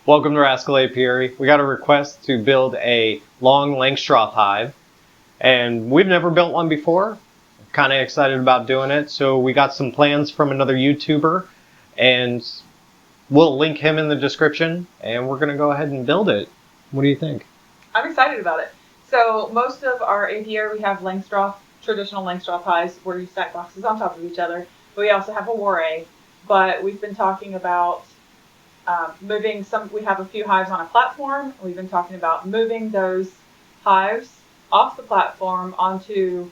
Welcome to Rascal Apiary. We got a request to build a Long Langstroth Hive, and we've never built one before. Kind of excited about doing it, so we got some plans from another YouTuber, and we'll link him in the description, and we're going to go ahead and build it. What do you think? I'm excited about it. So most of our apiary, we have Langstroth, traditional Langstroth hives where you stack boxes on top of each other. But we also have a Way, but we've been talking about moving some. We have a few hives on a platform. We've been talking about moving those hives off the platform onto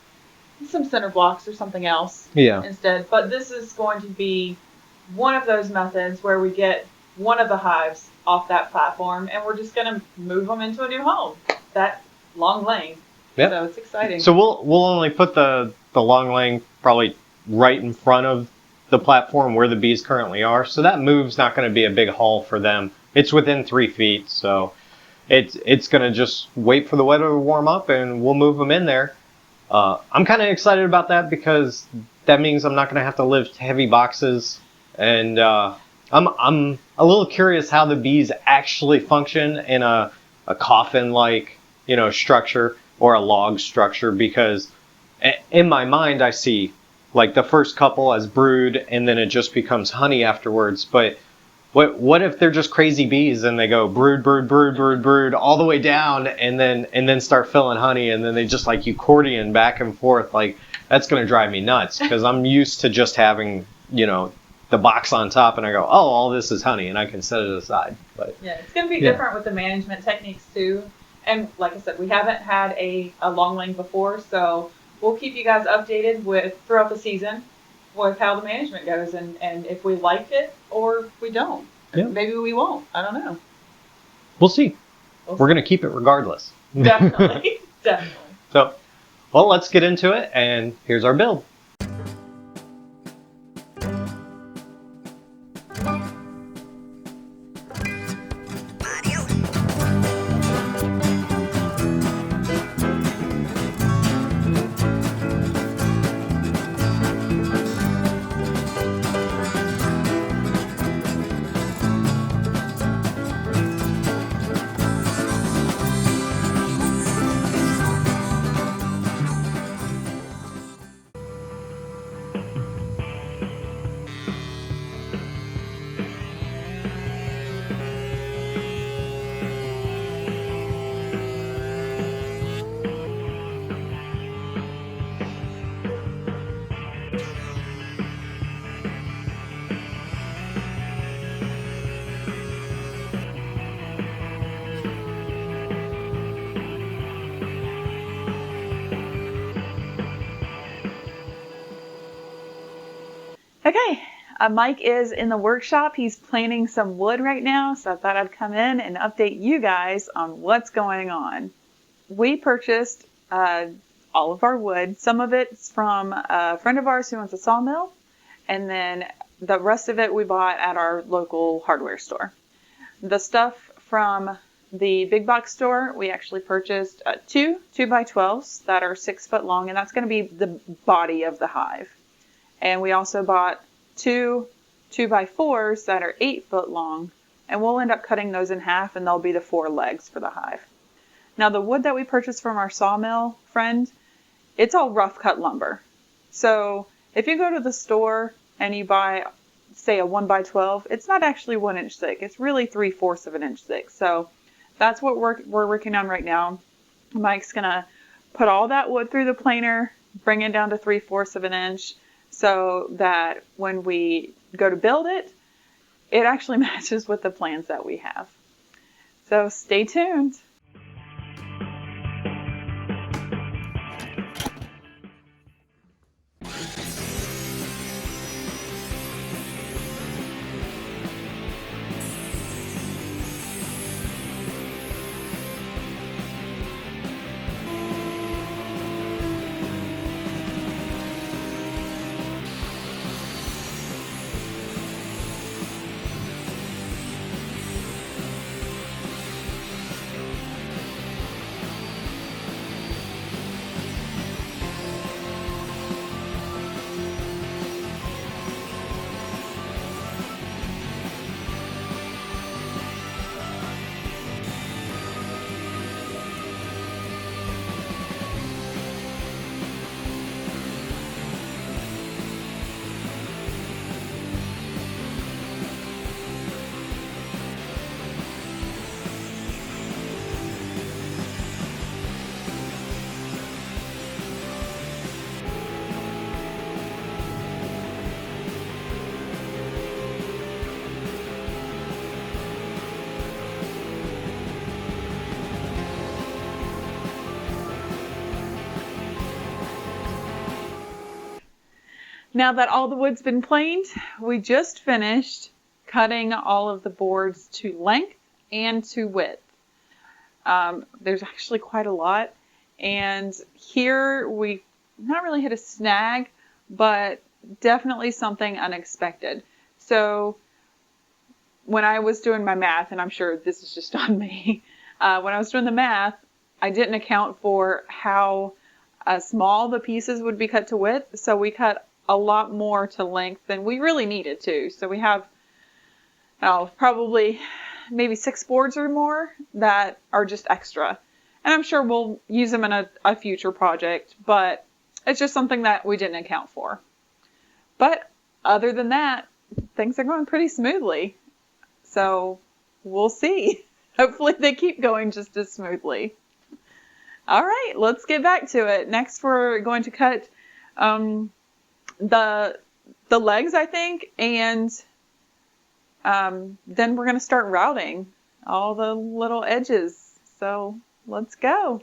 some center blocks or something else instead. But this is going to be one of those methods where we get one of the hives off that platform and we're just going to move them into a new home. That long lane. Yep. So it's exciting. So we'll only put the long lane probably right in front of the platform where the bees currently are. So that move's not going to be a big haul for them. It's within 3 feet, so it's going to just wait for the weather to warm up and we'll move them in there. I'm kind of excited about that because that means I'm not going to have to lift heavy boxes, and I'm a little curious how the bees actually function in a coffin-like, structure or a log structure, because in my mind I see like the first couple as brood and then it just becomes honey afterwards. But what if they're just crazy bees and they go brood, brood, brood, brood, brood all the way down and then start filling honey, and then they just like accordion back and forth? Like, that's going to drive me nuts because I'm used to just having, the box on top and I go, oh, all this is honey and I can set it aside. But yeah, it's going to be different with the management techniques too. And like I said, we haven't had a long lane before, so we'll keep you guys updated throughout the season with how the management goes and if we like it or we don't. Yeah. Maybe we won't. I don't know. We'll see. We're going to keep it regardless. Definitely. Definitely. So, well, let's get into it, and here's our build. Okay, Mike is in the workshop. He's planting some wood right now, so I thought I'd come in and update you guys on what's going on. We purchased all of our wood. Some of it's from a friend of ours who owns a sawmill, and then the rest of it we bought at our local hardware store. The stuff from the big box store, we actually purchased two 2x12s that are 6 foot long, and that's going to be the body of the hive. And we also bought 2 2x4s that are 8 foot long, and we'll end up cutting those in half, and they'll be the 4 legs for the hive. Now, the wood that we purchased from our sawmill friend, it's all rough cut lumber. So if you go to the store and you buy, say, a 1x12, it's not actually 1 inch thick. It's really 3/4 of an inch thick. So that's what we're working on right now. Mike's gonna put all that wood through the planer, bring it down to 3/4 of an inch, so that when we go to build it, it actually matches with the plans that we have. So stay tuned. Now that all the wood's been planed, we just finished cutting all of the boards to length and to width. There's actually quite a lot. And here we not really hit a snag, but definitely something unexpected. So when I was doing my math, and I'm sure this is just on me, when I was doing the math, I didn't account for how small the pieces would be cut to width. So we cut a lot more to length than we really needed to. So we have probably maybe 6 boards or more that are just extra. And I'm sure we'll use them in a future project, but it's just something that we didn't account for. But other than that, things are going pretty smoothly. So we'll see. Hopefully they keep going just as smoothly. All right, let's get back to it. Next, we're going to cut the legs, I think, and then we're going to start routing all the little edges. So let's go.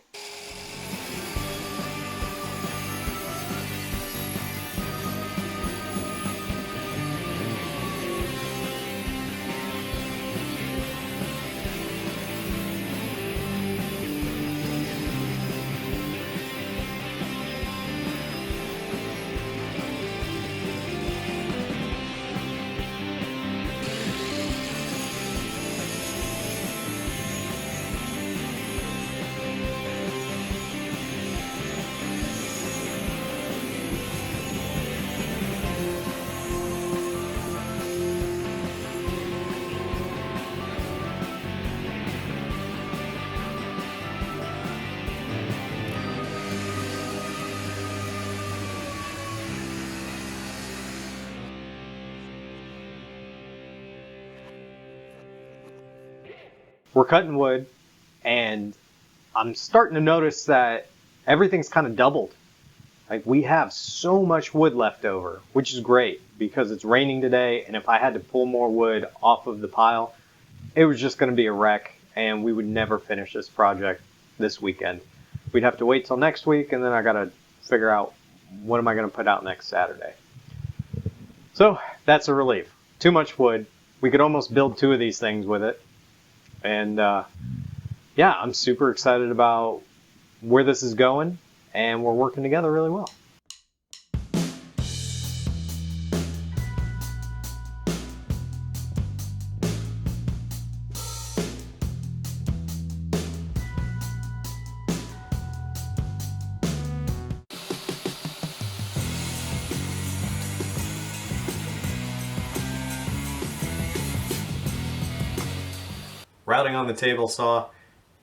We're cutting wood, and I'm starting to notice that everything's kind of doubled. Like, we have so much wood left over, which is great because it's raining today, and if I had to pull more wood off of the pile, it was just going to be a wreck, and we would never finish this project this weekend. We'd have to wait till next week, and then I got to figure out what am I going to put out next Saturday. So that's a relief. Too much wood. We could almost build 2 of these things with it. And yeah, I'm super excited about where this is going, and we're working together really well. Routing on the table saw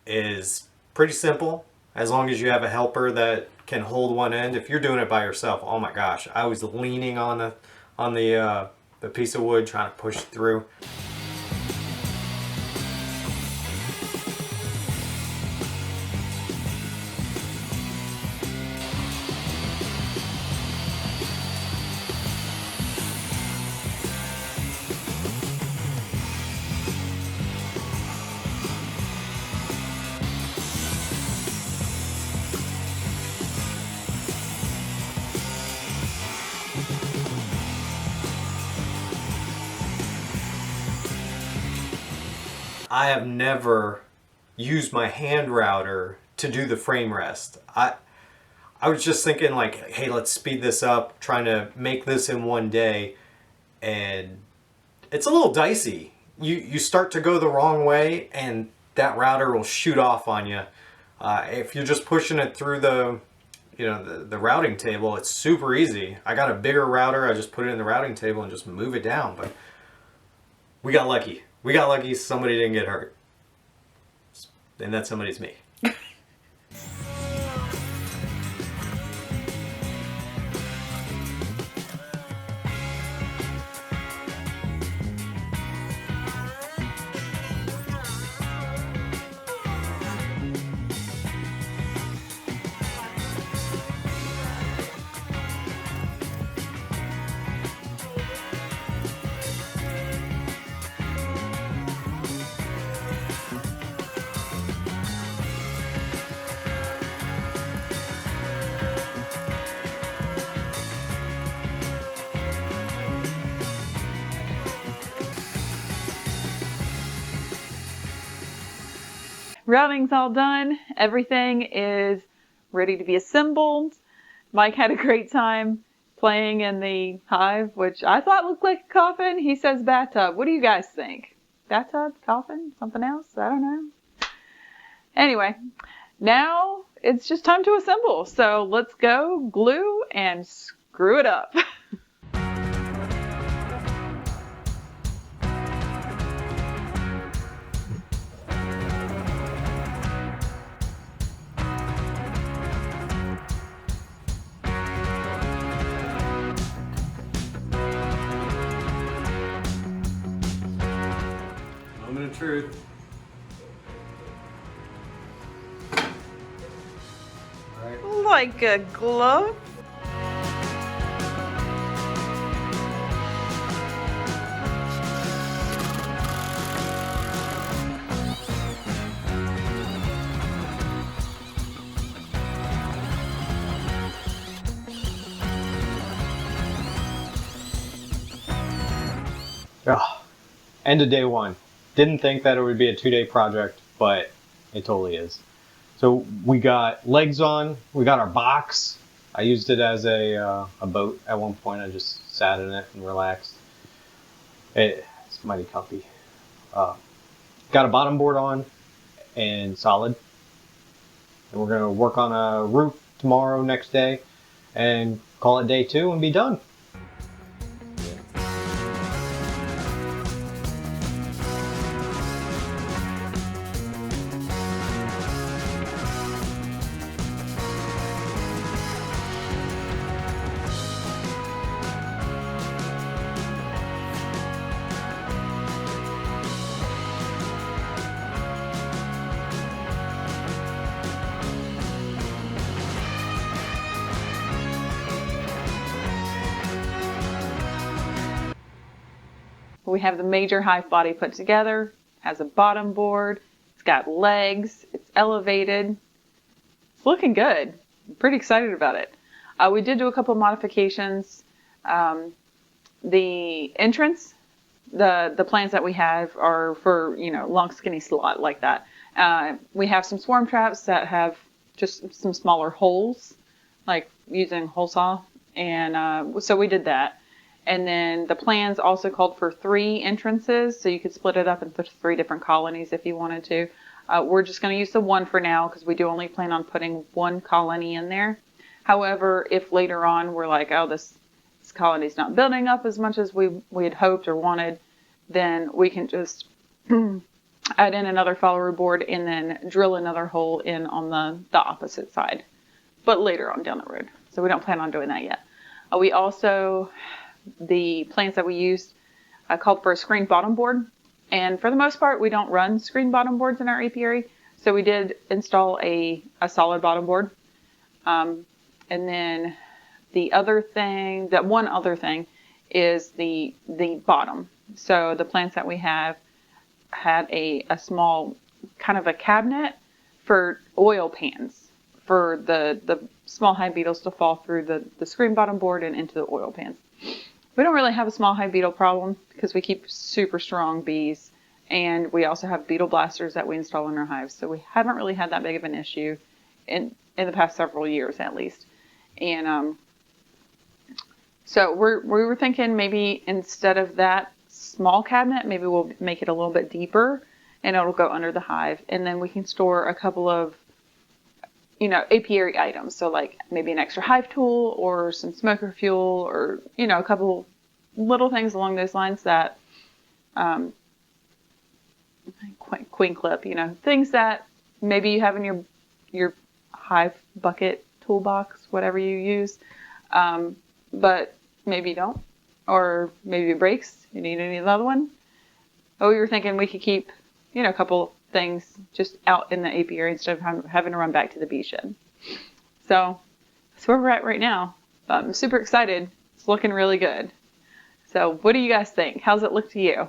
is pretty simple as long as you have a helper that can hold one end. If you're doing it by yourself, oh my gosh, I was leaning on the piece of wood trying to push it through. I have never used my hand router to do the frame rest. I was just thinking like, hey, let's speed this up, trying to make this in one day, and it's a little dicey. You start to go the wrong way and that router will shoot off on you. If you're just pushing it through the routing table, it's super easy. I got a bigger router, I just put it in the routing table and just move it down, but we got lucky. We got lucky somebody didn't get hurt. And that somebody's me. routing's all done. Everything is ready to be assembled. Mike had a great time playing in the hive, which I thought looked like a coffin. He says bathtub. What do you guys think? Bathtub? Coffin? Something else? I don't know. Anyway, now it's just time to assemble. So let's go glue and screw it up. Moment of truth. Like a glove. Oh, end of day one. Didn't think that it would be a 2-day project, but it totally is. So we got legs on, we got our box. I used it as a boat at one point. I just sat in it and relaxed. It's mighty comfy. Got a bottom board on and solid. And we're gonna work on a roof tomorrow, next day, and call it day 2 and be done. We have the major hive body put together, has a bottom board, it's got legs, it's elevated. It's looking good. I'm pretty excited about it. We did do a couple modifications. The entrance, the plans that we have are for, long skinny slot like that. We have some swarm traps that have just some smaller holes, like using hole saw. And so we did that. And then the plans also called for 3 entrances, so you could split it up into 3 different colonies if you wanted to. We're just going to use the one for now because we do only plan on putting 1 colony in there. However, if later on we're like, oh, this colony's not building up as much as we had hoped or wanted, then we can just add in another follower board and then drill another hole in on the opposite side, but later on down the road. So we don't plan on doing that yet. We also, the plans that we used called for a screen bottom board. And for the most part, we don't run screen bottom boards in our apiary. So we did install a solid bottom board. And then the other thing, that one other thing is the bottom. So the plants that we have had a small kind of a cabinet for oil pans for the small hive beetles to fall through the screen bottom board and into the oil pans. We don't really have a small hive beetle problem because we keep super strong bees, and we also have beetle blasters that we install in our hives. So we haven't really had that big of an issue in the past several years at least. And so we were thinking maybe instead of that small cabinet, maybe we'll make it a little bit deeper and it'll go under the hive. And then we can store a couple of, apiary items. So like maybe an extra hive tool or some smoker fuel or, a couple little things along those lines that, queen clip, things that maybe you have in your hive bucket toolbox, whatever you use. But maybe you don't, or maybe it breaks, you need another one. But we were thinking we could keep, a couple things just out in the apiary instead of having to run back to the bee shed. So that's where we're at right now. I'm super excited. It's looking really good. So what do you guys think? How's it look to you?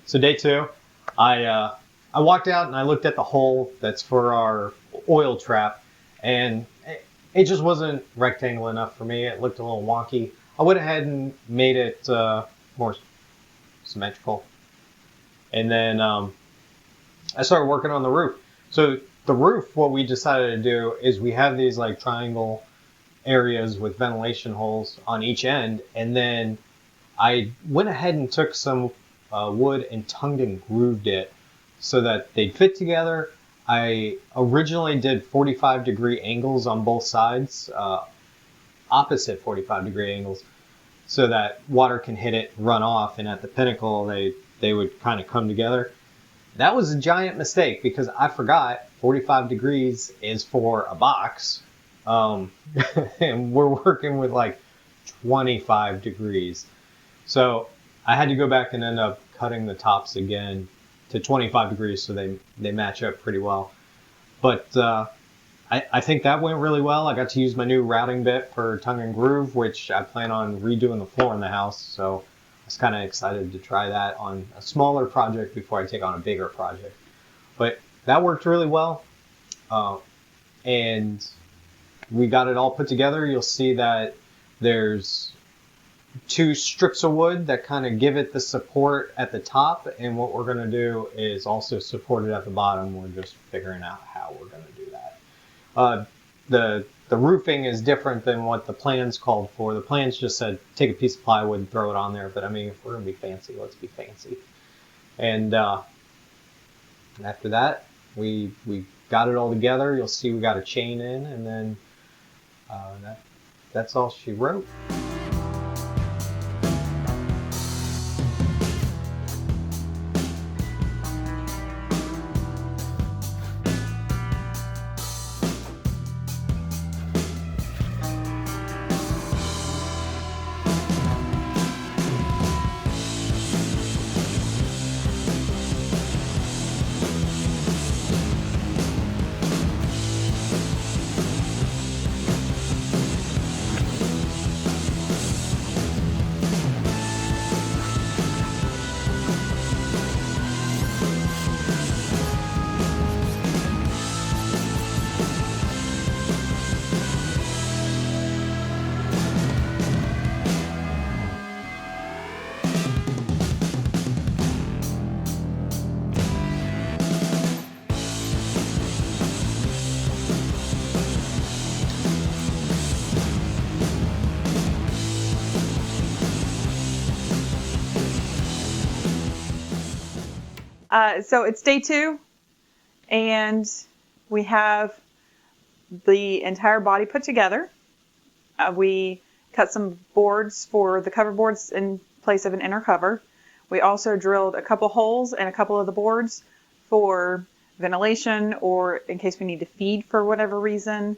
So day 2, I walked out and I looked at the hole that's for our oil trap, and it just wasn't rectangle enough for me. It looked a little wonky. I went ahead and made it more symmetrical. And then I started working on the roof. So the roof, what we decided to do is we have these like triangle areas with ventilation holes on each end, and then I went ahead and took some wood and tongued and grooved it so that they'd fit together. I originally did 45-degree angles on both sides, opposite 45-degree angles, so that water can hit it, run off, and at the pinnacle they would kind of come together. That was a giant mistake because I forgot 45 degrees is for a box, and we're working with like 25 degrees. So I had to go back and end up cutting the tops again to 25 degrees so they match up pretty well. But I think that went really well. I got to use my new routing bit for tongue and groove, which I plan on redoing the floor in the house. So I was kind of excited to try that on a smaller project before I take on a bigger project. But that worked really well. And we got it all put together. You'll see that there's 2 strips of wood that kind of give it the support at the top, and what we're going to do is also support it at the bottom. We're just figuring out how we're going to do that. The roofing is different than what the plans called for. The plans just said take a piece of plywood and throw it on there, but I mean, if we're going to be fancy, let's be fancy. And after that, we got it all together. You'll see we got a chain in, and then that's all she wrote. So it's day 2, and we have the entire body put together. We cut some boards for the cover boards in place of an inner cover. We also drilled a couple holes in a couple of the boards for ventilation or in case we need to feed for whatever reason.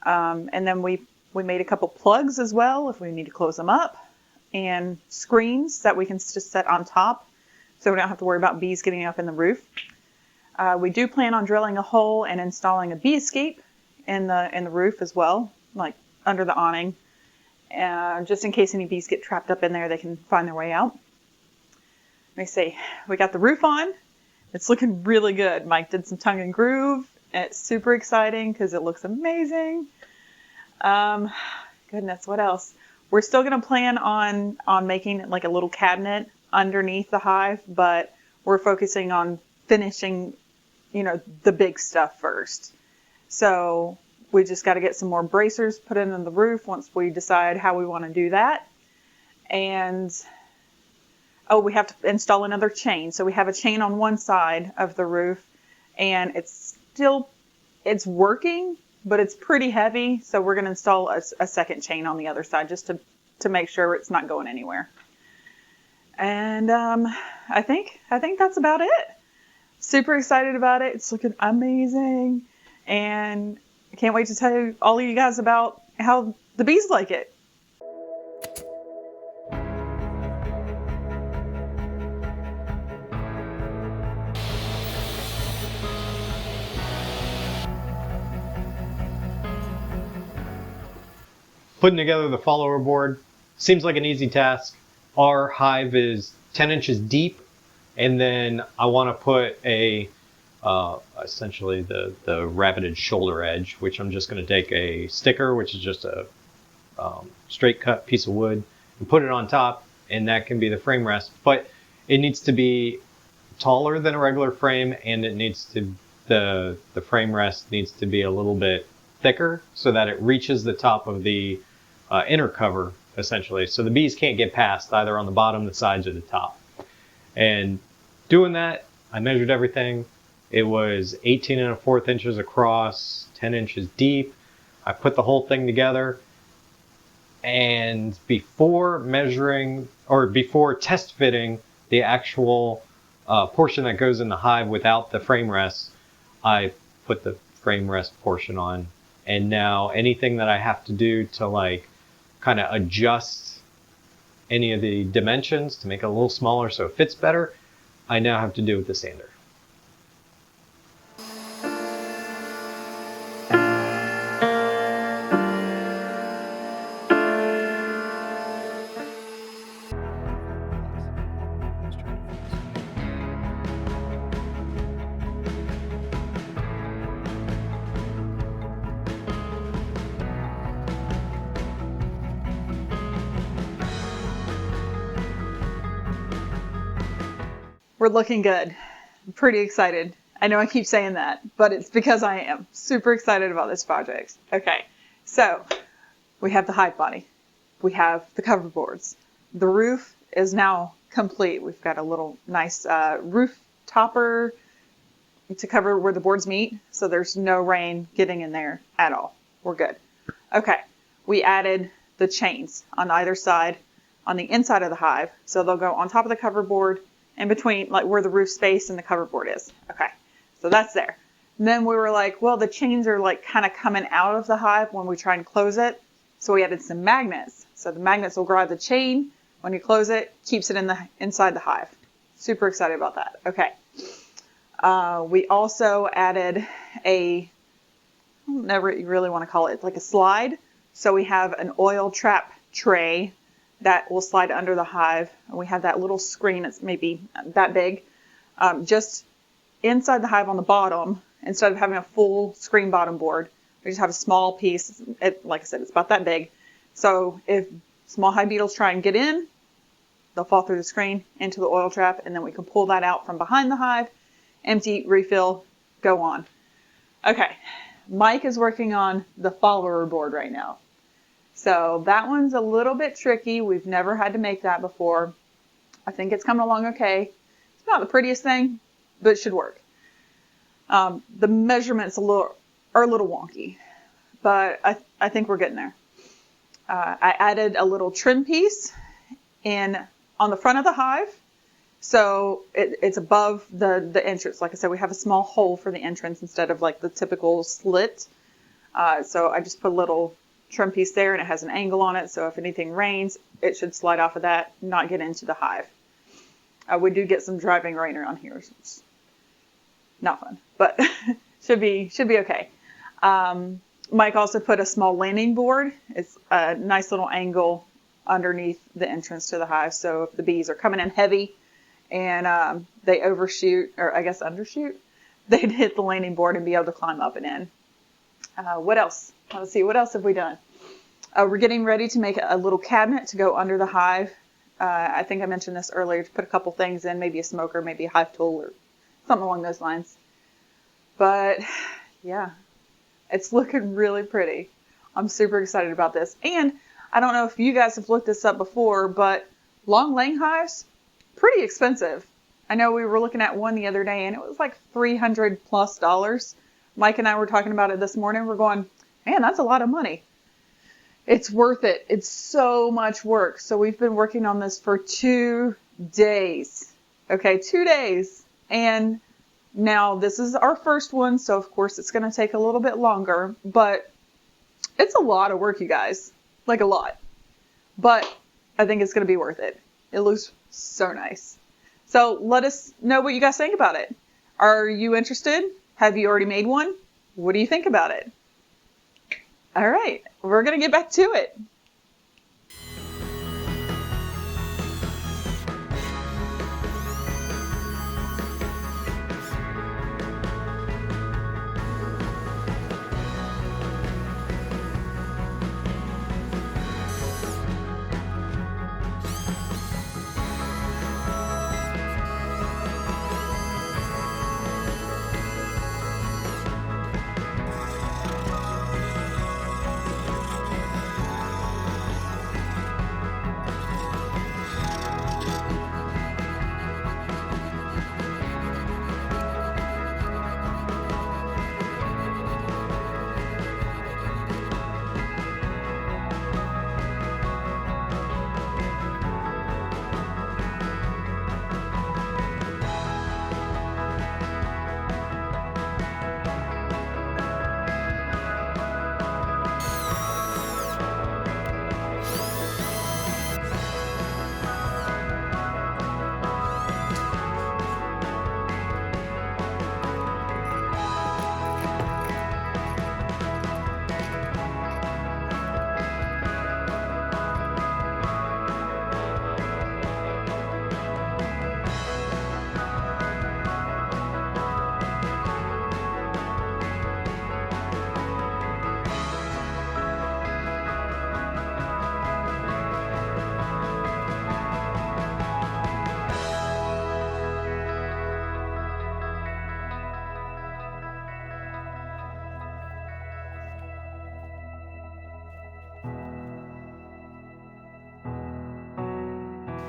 And then we made a couple plugs as well if we need to close them up, and screens that we can just set on top so we don't have to worry about bees getting up in the roof. We do plan on drilling a hole and installing a bee escape in the roof as well, like under the awning. Just in case any bees get trapped up in there, they can find their way out. Let me see. We got the roof on. It's looking really good. Mike did some tongue and groove, and it's super exciting because it looks amazing. Goodness, what else? We're still going to plan on making like a little cabinet underneath the hive, but we're focusing on finishing, the big stuff first. So we just got to get some more bracers put in the roof once we decide how we want to do that. And we have to install another chain. So we have a chain on one side of the roof, and it's working, but it's pretty heavy. So we're going to install a second chain on the other side just to make sure it's not going anywhere. And I think that's about it. Super excited about it. It's looking amazing. And I can't wait to tell you, all of you guys, about how the bees like it. Putting together the follower board seems like an easy task. Our hive is 10 inches deep, And then I want to put a essentially the rabbited shoulder edge, which I'm just going to take a sticker, which is just a straight cut piece of wood, and put it on top, and that can be the frame rest. But it needs to be taller than a regular frame, and it needs to the frame rest needs to be a little bit thicker so that it reaches the top of the inner cover, essentially, so the bees can't get past either on the bottom, the sides, or the top. And doing that, I measured everything. It was 18 1/4 inches across, 10 inches deep. I put the whole thing together, and before measuring, or before test fitting the actual portion that goes in the hive without the frame rest, I put the frame rest portion on. And now anything that I have to do to like kind of adjust any of the dimensions to make it a little smaller so it fits better, I now have to do with the sander. We're looking good. I'm pretty excited. I know I keep saying that, but it's because I am super excited about this project. Okay, so we have the hive body. We have the cover boards. The roof is now complete. We've got a little nice roof topper to cover where the boards meet, so there's no rain getting in there at all. We're good. Okay, we added the chains on either side on the inside of the hive, so they'll go on top of the cover board in between, like where the roof space and the cover board is. Okay, so that's there. And then we were like, well, the chains are like kind of coming out of the hive when we try and close it. So we added some magnets. So the magnets will grab the chain. When you close it, keeps it in the inside the hive. Super excited about that. Okay. We also added a, I don't know what you really want to call it, it's like a slide. So we have an oil trap tray that will slide under the hive. And we have that little screen that's maybe that big, just inside the hive on the bottom. Instead of having a full screen bottom board, we just have a small piece. Like I said, it's about that big. So if small hive beetles try and get in, they'll fall through the screen into the oil trap, and then we can pull that out from behind the hive, empty, refill, go on. Okay, Mike is working on the follower board right now. So that one's a little bit tricky. We've never had to make that before. I think it's coming along okay. It's not the prettiest thing, but it should work. The measurements are a little wonky, but I think we're getting there. I added a little trim piece on the front of the hive. So it's above the entrance. Like I said, we have a small hole for the entrance instead of like the typical slit. So I just put a little trim piece there, and it has an angle on it. So if anything rains, it should slide off of that, not get into the hive. We do get some driving rain around here. So it's not fun, but should be okay. Mike also put a small landing board. It's a nice little angle underneath the entrance to the hive. So if the bees are coming in heavy and they overshoot, or I guess undershoot, they'd hit the landing board and be able to climb up and in. What else? Let's see, what else have we done? We're getting ready to make a little cabinet to go under the hive. I think I mentioned this earlier, to put a couple things in, maybe a smoker, maybe a hive tool, or something along those lines. But yeah, it's looking really pretty. I'm super excited about this. And I don't know if you guys have looked this up before, but Long Lang hives, pretty expensive. I know we were looking at one the other day and it was like $300+. Mike and I were talking about it this morning. We're going, man, that's a lot of money. It's worth it. It's so much work. So we've been working on this for 2 days. Okay, 2 days. And now this is our first one. So of course it's going to take a little bit longer, but it's a lot of work, you guys. Like a lot. But I think it's going to be worth it. It looks so nice. So let us know what you guys think about it. Are you interested? Have you already made one? What do you think about it? All right, we're going to get back to it.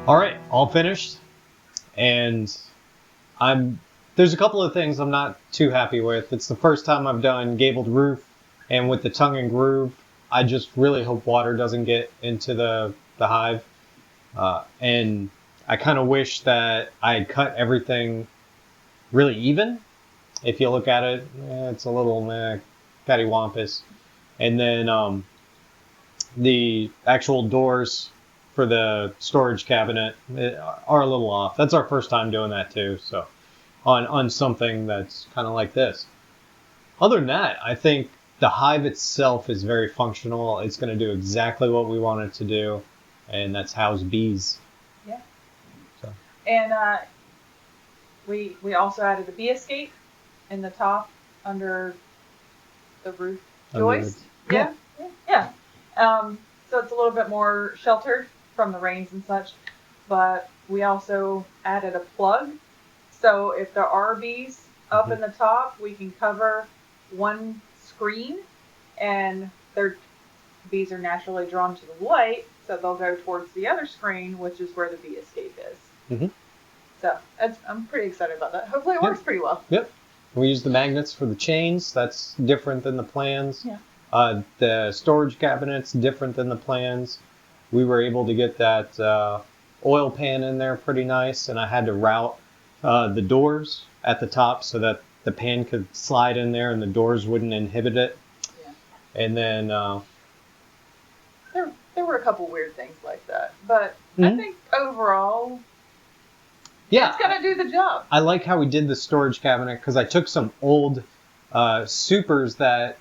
All right, all finished, and there's a couple of things I'm not too happy with. It's the first time I've done gabled roof, and with the tongue and groove, I just really hope water doesn't get into the hive. And I kind of wish that I had cut everything really even. If you look at it, it's a little cattywampus. And then the actual doors for the storage cabinet are a little off. That's our first time doing that too. So on something that's kind of like this. Other than that, I think the hive itself is very functional. It's going to do exactly what we want it to do, and that's house bees. Yeah. So. And we also added a bee escape in the top under the roof joist. Yeah. So it's a little bit more sheltered from the rains and such, but we also added a plug. So if there are bees up in the top, we can cover one screen, and their bees are naturally drawn to the light, so they'll go towards the other screen, which is where the bee escape is. So I'm pretty excited about that. Hopefully it works pretty well. Yep. We use the magnets for the chains. That's different than the plans. Yeah. The storage cabinet's different than the plans. We were able to get that oil pan in there pretty nice, and I had to route the doors at the top so that the pan could slide in there and the doors wouldn't inhibit it. Yeah. And then there were a couple weird things like that, but I think overall, it's gonna do the job. I like how we did the storage cabinet because I took some old supers that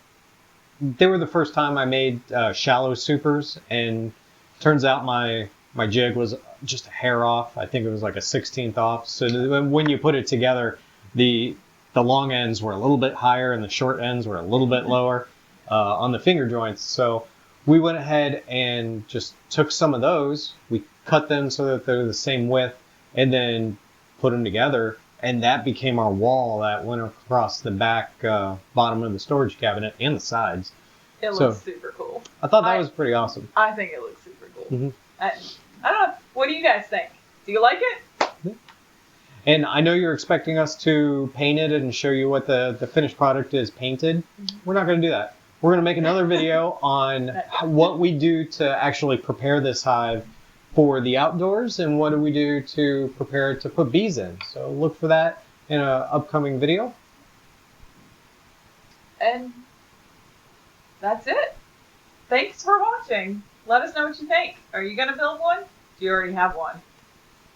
they were the first time I made shallow supers, and turns out my jig was just a hair off. I think it was like a 16th off. So when you put it together, the long ends were a little bit higher and the short ends were a little bit lower on the finger joints. So we went ahead and just took some of those. We cut them so that they're the same width, and then put them together. And that became our wall that went across the back bottom of the storage cabinet and the sides. It looks super cool. I thought that was pretty awesome. I think it looks super cool. I don't know. What do you guys think? Do you like it? And I know you're expecting us to paint it and show you what the finished product is painted. We're not going to do that. We're going to make another video on what we do to actually prepare this hive for the outdoors, and what do we do to prepare it to put bees in. So look for that in an upcoming video. And that's it. Thanks for watching. Let us know what you think. Are you going to build one? Do you already have one?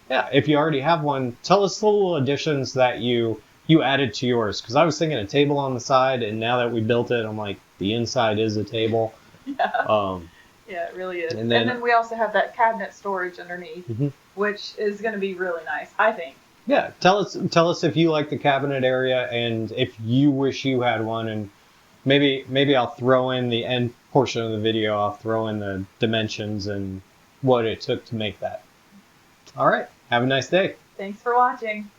Yeah, if you already have one, tell us the little additions that you added to yours. Because I was thinking a table on the side, and now that we built it, I'm like, the inside is a table. Yeah. Yeah, it really is. And then we also have that cabinet storage underneath, which is going to be really nice, I think. Yeah, tell us if you like the cabinet area and if you wish you had one, and maybe I'll throw in the end portion of the video. I'll throw in the dimensions and what it took to make that. All right, have a nice day. Thanks for watching.